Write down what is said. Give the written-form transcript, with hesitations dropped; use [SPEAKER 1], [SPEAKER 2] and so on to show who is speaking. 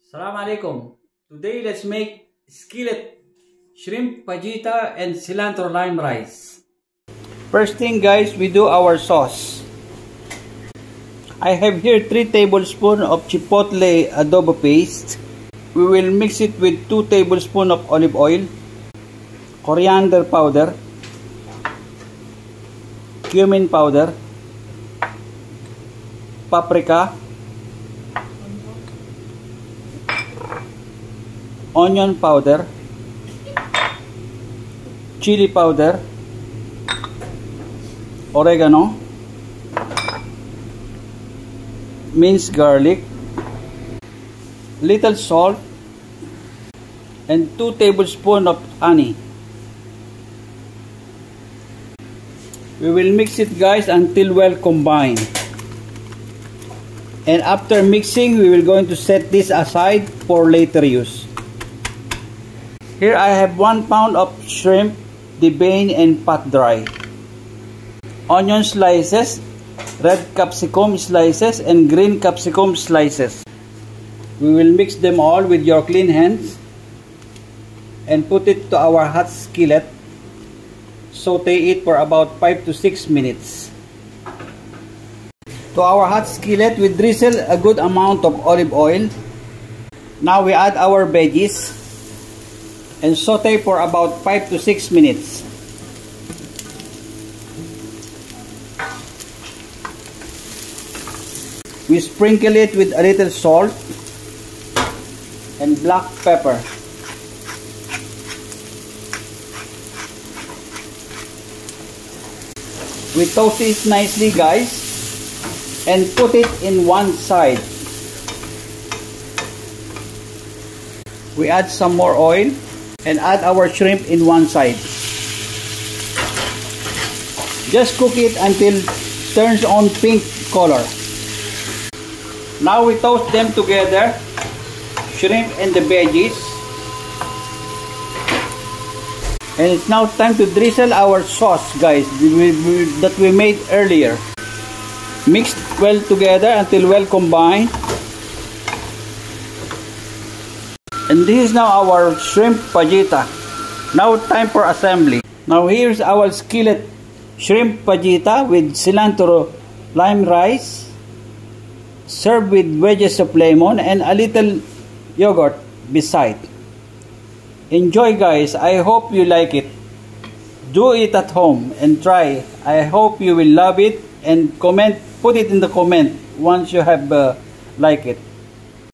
[SPEAKER 1] Assalamu alaikum. Today let's make skillet shrimp fajita and cilantro lime rice. First thing guys, we do our sauce. I have here 3 tablespoons of chipotle adobo paste. We will mix it with 2 tablespoons of olive oil, coriander powder, cumin powder, paprika, onion powder, chili powder, oregano, minced garlic, little salt, and 2 tablespoons of honey. We will mix it guys until well combined. And after mixing, we will going to set this aside for later use. Here I have 1 pound of shrimp, deboned and pat dry, onion slices, red capsicum slices, and green capsicum slices. We will mix them all with your clean hands and put it to our hot skillet. Saute it for about 5 to 6 minutes. To our hot skillet, we drizzle a good amount of olive oil. Now we add our veggies and saute for about 5 to 6 minutes. We sprinkle it with a little salt and black pepper. We toast it nicely guys and put it in one side. We add some more oil and add our shrimp in one side. Just cook it until it turns on pink color. Now we toast them together, shrimp and the veggies. And it's now time to drizzle our sauce guys that we made earlier. Mix well together until well combined. And this is now our shrimp fajita. Now time for assembly. Now here's our skillet shrimp fajita with cilantro lime rice, served with wedges of lemon and a little yogurt beside. Enjoy guys, I hope you like it. Do it at home and try. I hope you will love it, and comment, put it in the comment once you have like it.